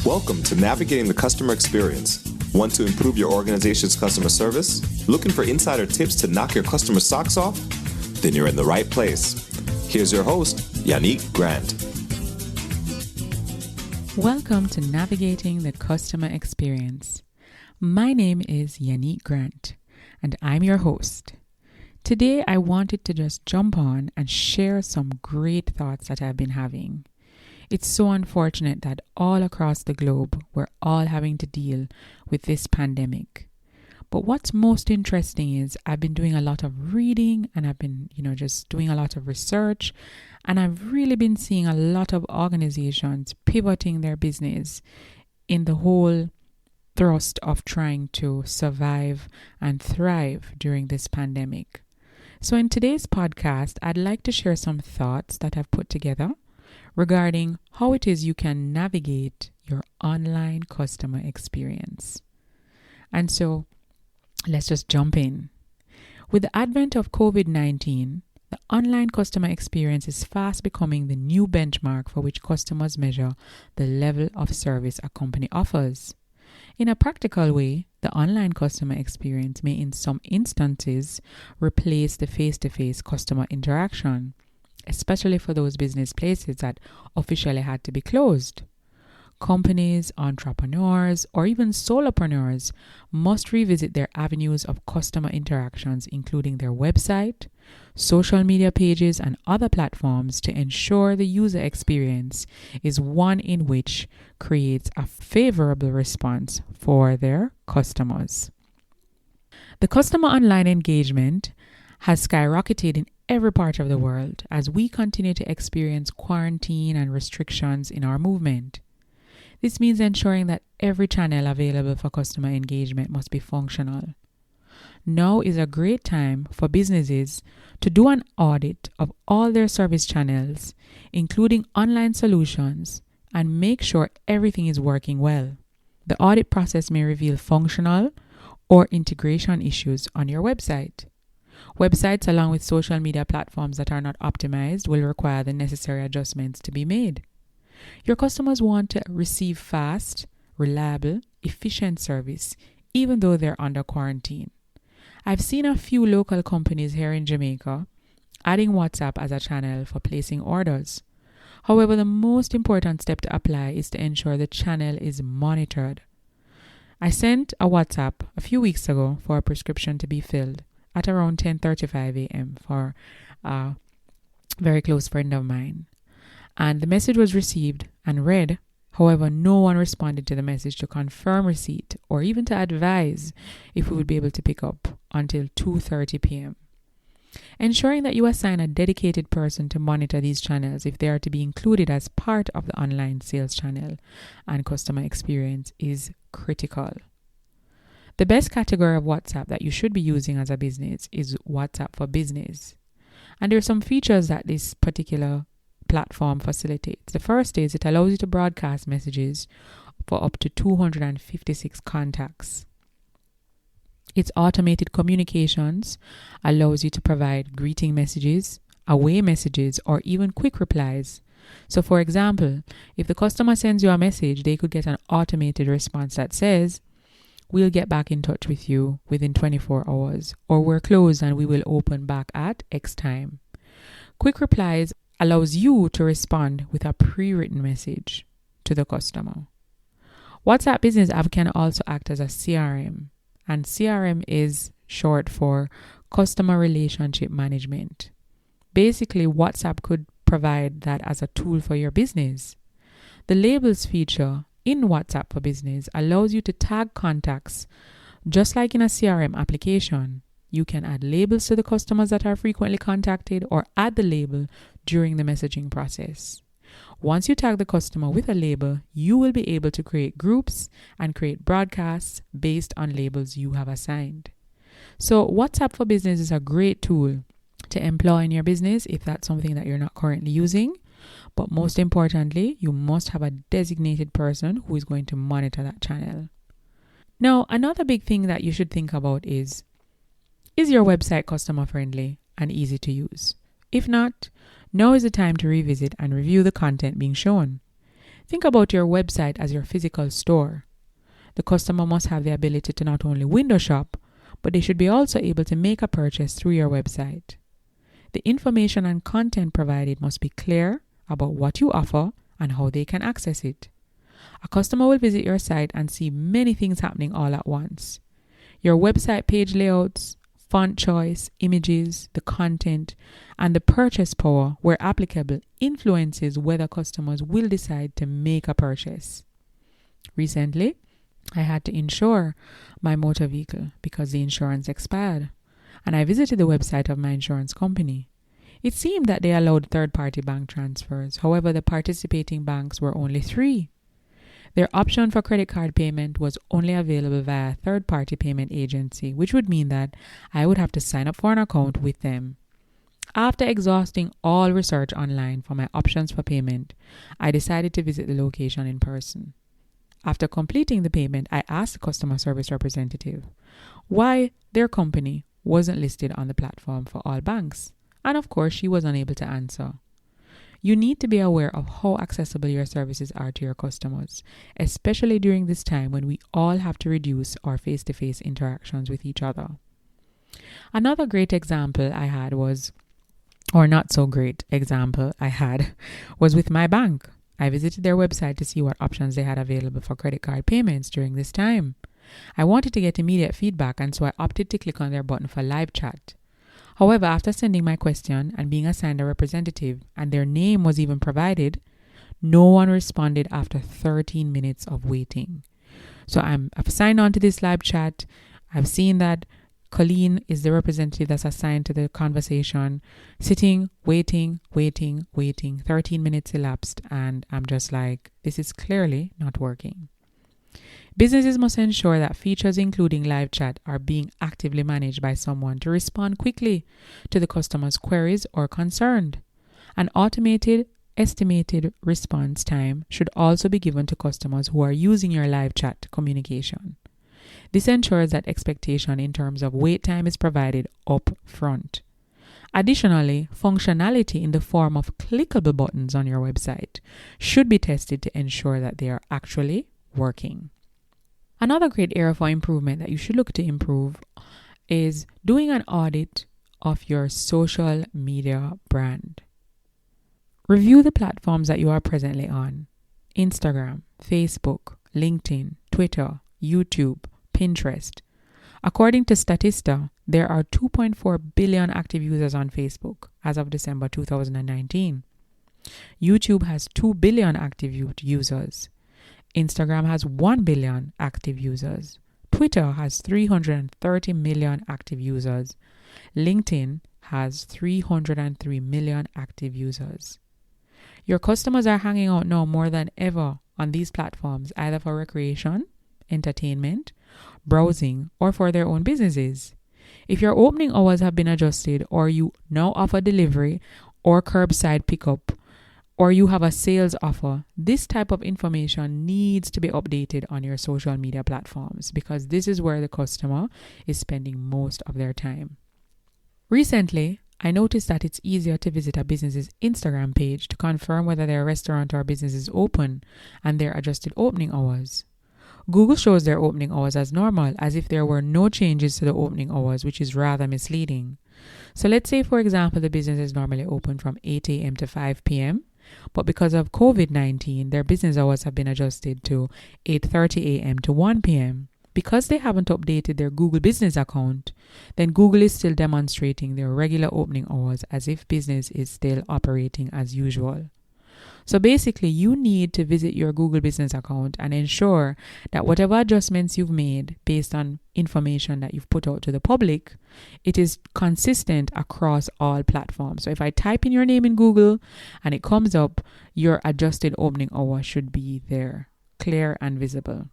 Welcome to Navigating the Customer Experience. Want to improve your organization's customer service? Looking for insider tips to knock your customer socks off? Then you're in the right place. Here's your host, Yanique Grant. Welcome to Navigating the Customer Experience. My name is Yanique Grant, and I'm your host. Today, I wanted to just jump on and share some great thoughts that I've been having. It's so unfortunate that all across the globe, we're all having to deal with this pandemic. But what's most interesting is I've been doing a lot of reading and I've been, just doing a lot of research. And I've really been seeing a lot of organizations pivoting their business in the whole thrust of trying to survive and thrive during this pandemic. So in today's podcast, I'd like to share some thoughts that I've put together regarding how it is you can navigate your online customer experience. And so let's just jump in. With the advent of COVID-19, the online customer experience is fast becoming the new benchmark for which customers measure the level of service a company offers. In a practical way, the online customer experience may in some instances replace the face-to-face customer interaction, especially for those business places that officially had to be closed. Companies, entrepreneurs, or even solopreneurs must revisit their avenues of customer interactions, including their website, social media pages, and other platforms to ensure the user experience is one in which creates a favorable response for their customers. The customer online engagement has skyrocketed in every part of the world as we continue to experience quarantine and restrictions in our movement. This means ensuring that every channel available for customer engagement must be functional. Now is a great time for businesses to do an audit of all their service channels, including online solutions, and make sure everything is working well. The audit process may reveal functional or integration issues on your website. Websites along with social media platforms that are not optimized will require the necessary adjustments to be made. Your customers want to receive fast, reliable, efficient service, even though they're under quarantine. I've seen a few local companies here in Jamaica adding WhatsApp as a channel for placing orders. However, the most important step to apply is to ensure the channel is monitored. I sent a WhatsApp a few weeks ago for a prescription to be filled at around 10:35 a.m. for a very close friend of mine. And the message was received and read. However, no one responded to the message to confirm receipt or even to advise if we would be able to pick up until 2:30 p.m. Ensuring that you assign a dedicated person to monitor these channels if they are to be included as part of the online sales channel and customer experience is critical. The best category of WhatsApp that you should be using as a business is WhatsApp for Business. And there are some features that this particular platform facilitates. The first is it allows you to broadcast messages for up to 256 contacts. Its automated communications allows you to provide greeting messages, away messages, or even quick replies. So for example, if the customer sends you a message, they could get an automated response that says, "We'll get back in touch with you within 24 hours, or we're closed and we will open back at X time." Quick replies allows you to respond with a pre-written message to the customer. WhatsApp Business app can also act as a CRM, and CRM is short for Customer Relationship Management. Basically, WhatsApp could provide that as a tool for your business. The labels feature in WhatsApp for Business allows you to tag contacts just like in a CRM application. You can add labels to the customers that are frequently contacted or add the label during the messaging process. Once you tag the customer with a label, you will be able to create groups and create broadcasts based on labels you have assigned. So WhatsApp for Business is a great tool to employ in your business if that's something that you're not currently using. But most importantly, you must have a designated person who is going to monitor that channel. Now, another big thing that you should think about is your website customer friendly and easy to use? If not, now is the time to revisit and review the content being shown. Think about your website as your physical store. The customer must have the ability to not only window shop, but they should be also able to make a purchase through your website. The information and content provided must be clear about what you offer and how they can access it. A customer will visit your site and see many things happening all at once. Your website page layouts, font choice, images, the content, and the purchase power, where applicable, influences whether customers will decide to make a purchase. Recently, I had to insure my motor vehicle because the insurance expired, and I visited the website of my insurance company. It seemed that they allowed third-party bank transfers. However, the participating banks were only 3. Their option for credit card payment was only available via a third-party payment agency, which would mean that I would have to sign up for an account with them. After exhausting all research online for my options for payment, I decided to visit the location in person. After completing the payment, I asked the customer service representative why their company wasn't listed on the platform for all banks. And of course, she was unable to answer. You need to be aware of how accessible your services are to your customers, especially during this time when we all have to reduce our face-to-face interactions with each other. Another great example I had was with my bank. I visited their website to see what options they had available for credit card payments during this time. I wanted to get immediate feedback, and so I opted to click on their button for live chat. However, after sending my question and being assigned a representative, and their name was even provided, no one responded after 13 minutes of waiting. So I've signed on to this live chat. I've seen that Colleen is the representative that's assigned to the conversation, sitting, waiting. 13 minutes elapsed, and I'm just like, this is clearly not working. Businesses must ensure that features including live chat are being actively managed by someone to respond quickly to the customer's queries or concern. An automated estimated response time should also be given to customers who are using your live chat communication. This ensures that expectation in terms of wait time is provided up front. Additionally, functionality in the form of clickable buttons on your website should be tested to ensure that they are actually working. Another great area for improvement that you should look to improve is doing an audit of your social media brand. Review the platforms that you are presently on: Instagram, Facebook, LinkedIn, Twitter, YouTube, Pinterest. According to Statista, there are 2.4 billion active users on Facebook as of December 2019. YouTube has 2 billion active users. Instagram has 1 billion active users. Twitter has 330 million active users. LinkedIn has 303 million active users. Your customers are hanging out now more than ever on these platforms, either for recreation, entertainment, browsing, or for their own businesses. If your opening hours have been adjusted, or you now offer delivery or curbside pickup, or you have a sales offer, this type of information needs to be updated on your social media platforms, because this is where the customer is spending most of their time. Recently, I noticed that it's easier to visit a business's Instagram page to confirm whether their restaurant or business is open and their adjusted opening hours. Google shows their opening hours as normal, as if there were no changes to the opening hours, which is rather misleading. So let's say, for example, the business is normally open from 8 a.m. to 5 p.m., but because of COVID-19, their business hours have been adjusted to 8:30 a.m. to 1 p.m. Because they haven't updated their Google business account, then Google is still demonstrating their regular opening hours as if business is still operating as usual. So basically, you need to visit your Google business account and ensure that whatever adjustments you've made based on information that you've put out to the public, it is consistent across all platforms. So if I type in your name in Google and it comes up, your adjusted opening hour should be there, clear and visible.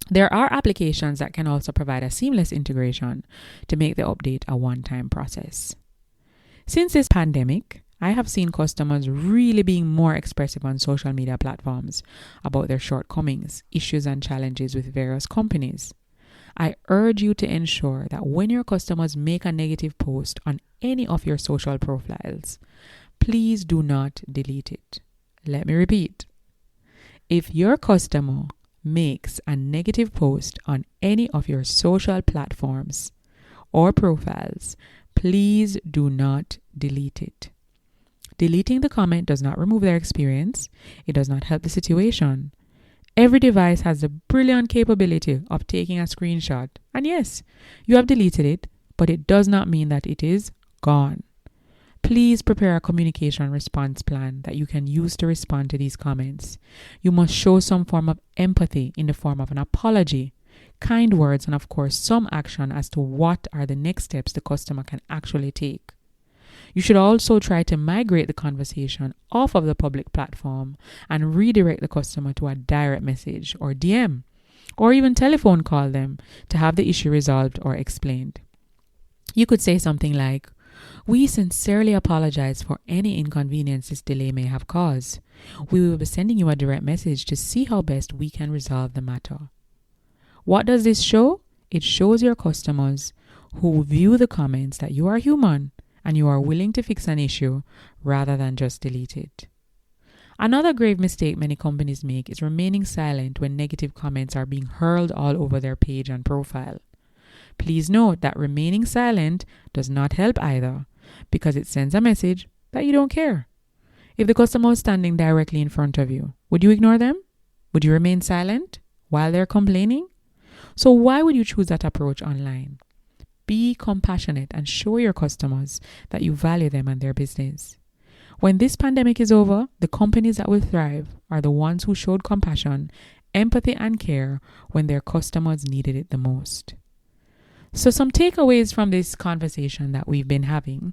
There are applications that can also provide a seamless integration to make the update a one-time process. Since this pandemic, I have seen customers really being more expressive on social media platforms about their shortcomings, issues, and challenges with various companies. I urge you to ensure that when your customers make a negative post on any of your social profiles, please do not delete it. Let me repeat. If your customer makes a negative post on any of your social platforms or profiles, please do not delete it. Deleting the comment does not remove their experience. It does not help the situation. Every device has the brilliant capability of taking a screenshot. And yes, you have deleted it, but it does not mean that it is gone. Please prepare a communication response plan that you can use to respond to these comments. You must show some form of empathy in the form of an apology, kind words, and of course, some action as to what are the next steps the customer can actually take. You should also try to migrate the conversation off of the public platform and redirect the customer to a direct message or DM, or even telephone call them to have the issue resolved or explained. You could say something like, "We sincerely apologize for any inconvenience this delay may have caused. We will be sending you a direct message to see how best we can resolve the matter." What does this show? It shows your customers who view the comments that you are human and you are willing to fix an issue rather than just delete it. Another grave mistake many companies make is remaining silent when negative comments are being hurled all over their page and profile. Please note that remaining silent does not help either, because it sends a message that you don't care. If the customer was standing directly in front of you, would you ignore them? Would you remain silent while they're complaining? So why would you choose that approach online? Be compassionate and show your customers that you value them and their business. When this pandemic is over, the companies that will thrive are the ones who showed compassion, empathy, and care when their customers needed it the most. So some takeaways from this conversation that we've been having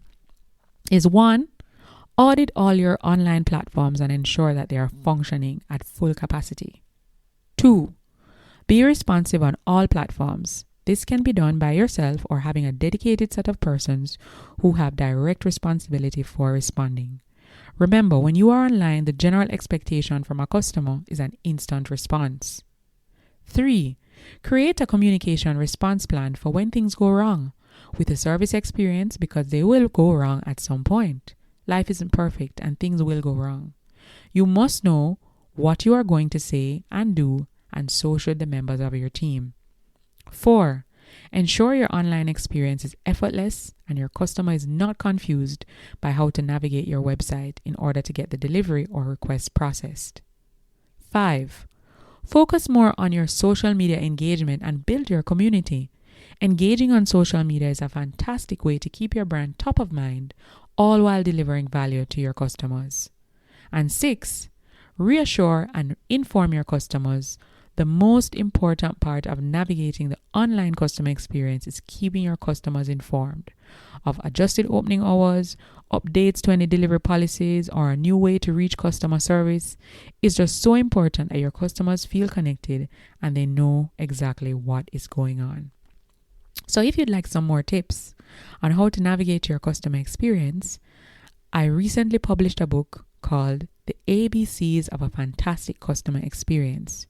is 1, audit all your online platforms and ensure that they are functioning at full capacity. 2, be responsive on all platforms. This can be done by yourself or having a dedicated set of persons who have direct responsibility for responding. Remember, when you are online, the general expectation from a customer is an instant response. 3, create a communication response plan for when things go wrong with the service experience, because they will go wrong at some point. Life isn't perfect and things will go wrong. You must know what you are going to say and do, and so should the members of your team. 4, ensure your online experience is effortless and your customer is not confused by how to navigate your website in order to get the delivery or request processed. 5, focus more on your social media engagement and build your community. Engaging on social media is a fantastic way to keep your brand top of mind, all while delivering value to your customers. And 6, reassure and inform your customers. The most important part of navigating the online customer experience is keeping your customers informed of adjusted opening hours, updates to any delivery policies, or a new way to reach customer service. It's just so important that your customers feel connected and they know exactly what is going on. So if you'd like some more tips on how to navigate your customer experience, I recently published a book called The ABCs of a Fantastic Customer Experience.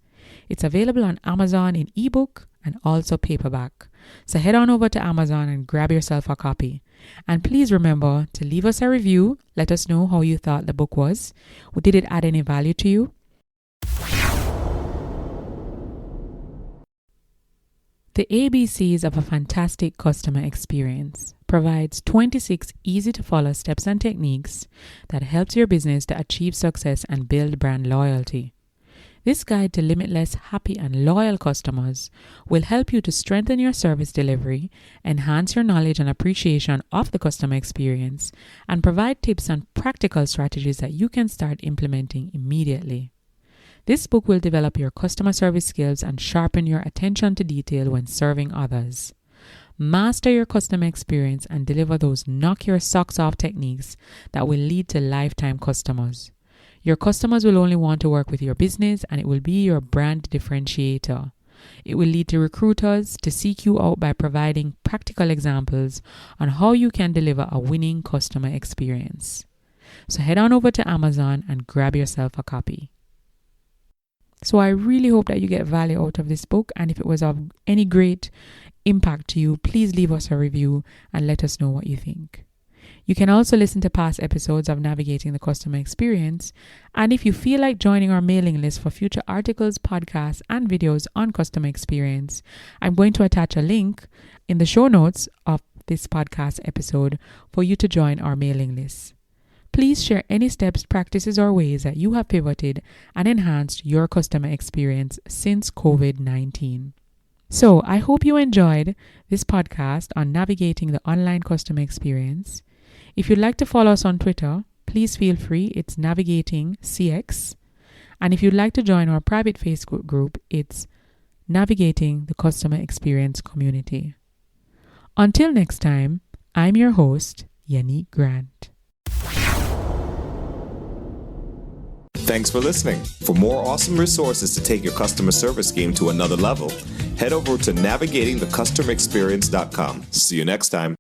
It's available on Amazon in ebook and also paperback. So head on over to Amazon and grab yourself a copy. And please remember to leave us a review. Let us know how you thought the book was. Did it add any value to you? The ABCs of a Fantastic Customer Experience provides 26 easy-to-follow steps and techniques that helps your business to achieve success and build brand loyalty. This guide to limitless, happy, and loyal customers will help you to strengthen your service delivery, enhance your knowledge and appreciation of the customer experience, and provide tips and practical strategies that you can start implementing immediately. This book will develop your customer service skills and sharpen your attention to detail when serving others. Master your customer experience and deliver those knock your socks off techniques that will lead to lifetime customers. Your customers will only want to work with your business, and it will be your brand differentiator. It will lead to recruiters to seek you out by providing practical examples on how you can deliver a winning customer experience. So head on over to Amazon and grab yourself a copy. So I really hope that you get value out of this book, and if it was of any great impact to you, please leave us a review and let us know what you think. You can also listen to past episodes of Navigating the Customer Experience. And if you feel like joining our mailing list for future articles, podcasts, and videos on customer experience, I'm going to attach a link in the show notes of this podcast episode for you to join our mailing list. Please share any steps, practices, or ways that you have pivoted and enhanced your customer experience since COVID-19. So I hope you enjoyed this podcast on navigating the online customer experience. If you'd like to follow us on Twitter, please feel free. It's Navigating CX. And if you'd like to join our private Facebook group, it's Navigating the Customer Experience Community. Until next time, I'm your host, Yanique Grant. Thanks for listening. For more awesome resources to take your customer service game to another level, head over to navigatingthecustomerexperience.com. See you next time.